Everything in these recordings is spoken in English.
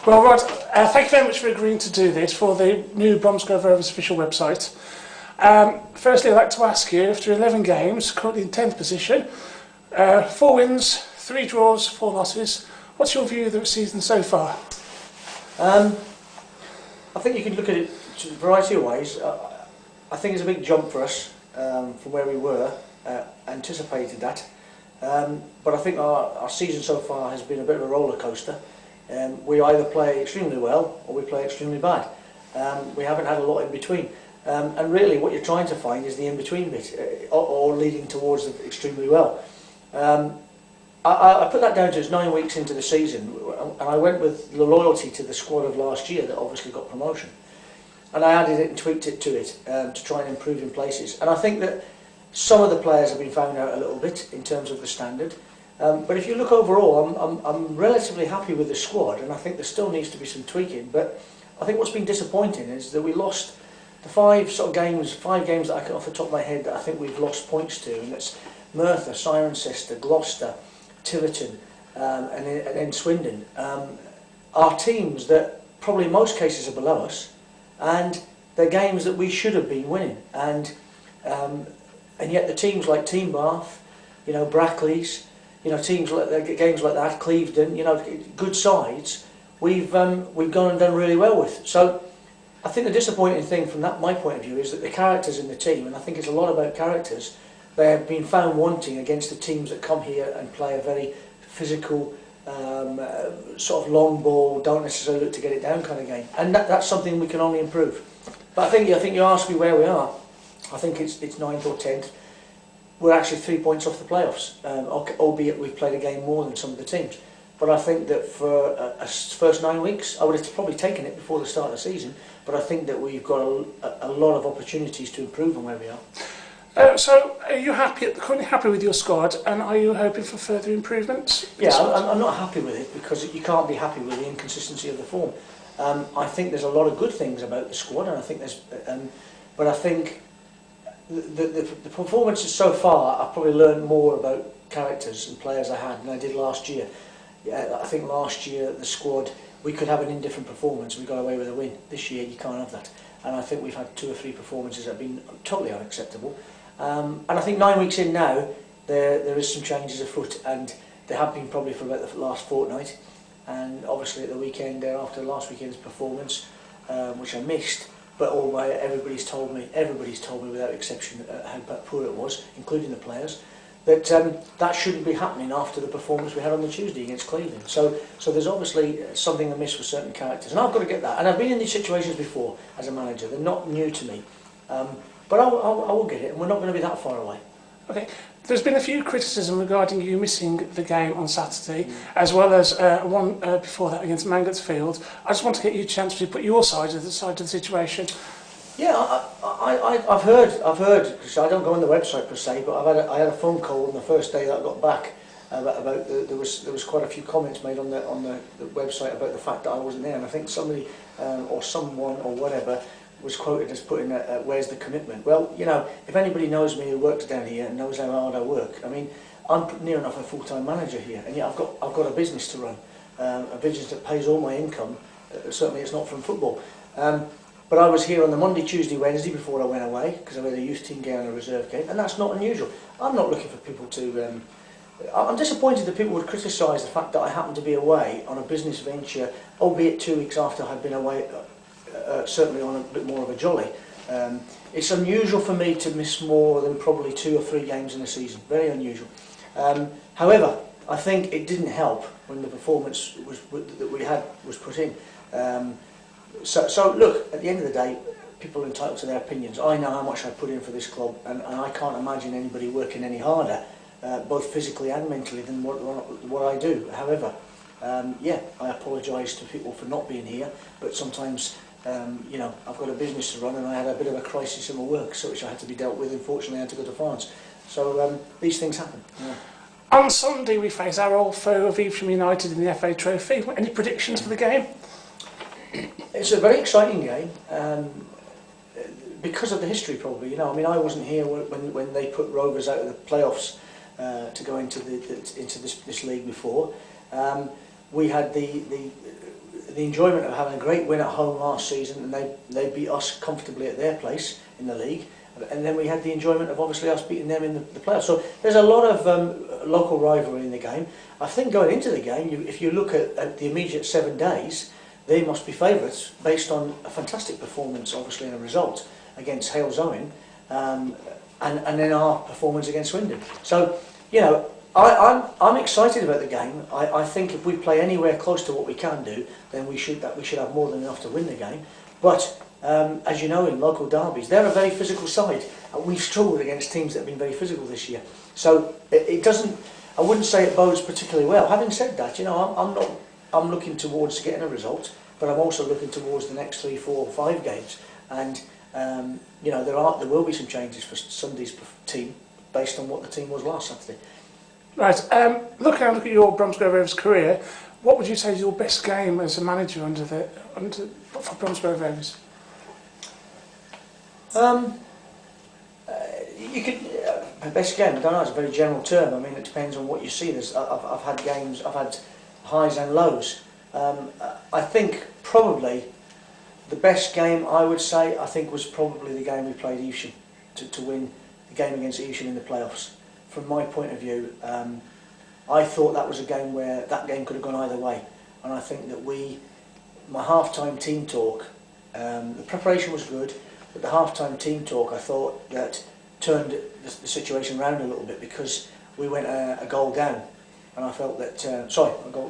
Well, Rod, thank you very much for agreeing to do this for the new Bromsgrove Rovers official website. Firstly, I'd like to ask you, after 11 games, currently in 10th position, 4 wins, 3 draws, 4 losses, what's your view of the season so far? I think you can look at it in a variety of ways. I think it's a big jump for us from where we were, anticipated that. But I think our season so far has been a bit of a roller coaster. We either play extremely well or we play extremely bad. We haven't had a lot in between. And really what you're trying to find is the in-between bit, or leading towards the extremely well. I put that down to it's 9 weeks into the season, and I went with the loyalty to the squad of last year that obviously got promotion. And I added it and tweaked it to it to try and improve in places. And I think that some of the players have been found out a little bit in terms of the standard. But if you look overall, I'm relatively happy with the squad, and I think there still needs to be some tweaking. But I think what's been disappointing is that we lost the 5 games that I can off the top of my head that I think we've lost points to, and it's Merthyr, Cirencester, Gloucester, Tiverton, and then Swindon. Are teams that probably in most cases are below us, and they're games that we should have been winning. And yet the teams like Team Bath, you know, Brackley's, you know, teams like games like that, Clevedon, you know, good sides, we've gone and done really well with. So I think the disappointing thing from my point of view is that the characters in the team, and I think it's a lot about characters, they have been found wanting against the teams that come here and play a very physical, sort of long ball, don't necessarily look to get it down kind of game. And that's something we can only improve. But I think you asked me where we are. I think it's 9th or 10th. We're actually 3 points off the playoffs, albeit we've played a game more than some of the teams. But I think that for a first 9 weeks, I would have probably taken it before the start of the season. But I think that we've got a lot of opportunities to improve on where we are. So, are you currently happy with your squad, and are you hoping for further improvements? Yeah, I'm not happy with it because you can't be happy with the inconsistency of the form. I think there's a lot of good things about the squad, and I think but I think the performances so far, I've probably learned more about characters and players I had than I did last year. I think last year the squad, we could have an indifferent performance, we got away with a win. This year you can't have that, and I think we've had 2 or 3 performances that have been totally unacceptable. And I think 9 weeks in now, there is some changes afoot, and there have been probably for about the last fortnight. And obviously at the weekend there, after last weekend's performance, which I missed, but everybody's told me without exception how poor it was, including the players, that that shouldn't be happening after the performance we had on the Tuesday against Cleveland. So there's obviously something amiss with certain characters, and I've got to get that. And I've been in these situations before as a manager; they're not new to me. But I will get it, and we're not going to be that far away. Okay. There's been a few criticism regarding you missing the game on Saturday, as well as one before that against Mangotsfield. I just want to get you a chance to put your side of the situation. Yeah, I've heard. I don't go on the website per se, but I had a phone call on the first day that I got back about there was quite a few comments made on the website about the fact that I wasn't there, and I think somebody or someone or whatever was quoted as putting where's the commitment. Well, you know, if anybody knows me who works down here and knows how hard I work, I mean, I'm near enough a full-time manager here, and yet I've got a business to run, a business that pays all my income. Certainly it's not from football. But I was here on the Monday, Tuesday, Wednesday before I went away, because I had a youth team game and a reserve game, and that's not unusual. I'm not looking for people to... I'm disappointed that people would criticise the fact that I happened to be away on a business venture, albeit 2 weeks after I'd been away, certainly on a bit more of a jolly. It's unusual for me to miss more than probably 2 or 3 games in a season, very unusual. However, I think it didn't help when the performance that we had was put in. So look, at the end of the day, people are entitled to their opinions. I know how much I put in for this club, and I can't imagine anybody working any harder, both physically and mentally, than what I do. However, yeah, I apologise to people for not being here, but sometimes, you know, I've got a business to run, and I had a bit of a crisis in my work, so which I had to be dealt with. Unfortunately, I had to go to France. So these things happen. Yeah. On Sunday, we face our old foe of Evesham United in the FA Trophy. Any predictions for the game? It's a very exciting game because of the history, probably. You know, I mean, I wasn't here when they put Rovers out of the playoffs to go into this league before. We had the enjoyment of having a great win at home last season, and they beat us comfortably at their place in the league. And then we had the enjoyment of obviously us beating them in the playoffs. So there's a lot of local rivalry in the game. I think going into the game, if you look at the immediate 7 days, they must be favourites based on a fantastic performance, obviously, and a result against Hales Owen, and then our performance against Swindon. So, you know, I'm excited about the game. I think if we play anywhere close to what we can do, then we should have more than enough to win the game. But as you know, in local derbies, they're a very physical side. We've struggled against teams that have been very physical this year. So it doesn't. I wouldn't say it bodes particularly well. Having said that, you know, I'm looking towards getting a result, but I'm also looking towards the next 3, 4, 5 games. And you know, there will be some changes for Sunday's team based on what the team was last Saturday. Right. Look at your Bromsgrove Rovers career. What would you say is your best game as a manager for Bromsgrove Rovers? You could best game. I don't know. It's a very general term. I mean, it depends on what you see. I've had games. I've had highs and lows. I think probably the best game I would say was probably the game we played Evesham to win the game against Evesham in the playoffs. From my point of view, I thought that was a game where that game could have gone either way, and I think that my half-time team talk, the preparation was good, but the half-time team talk I thought that turned the situation around a little bit, because we went a goal down, and I felt that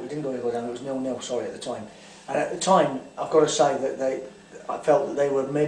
we didn't go down. It was 0-0. Sorry, at the time, and at the time I've got to say that I felt that they were maybe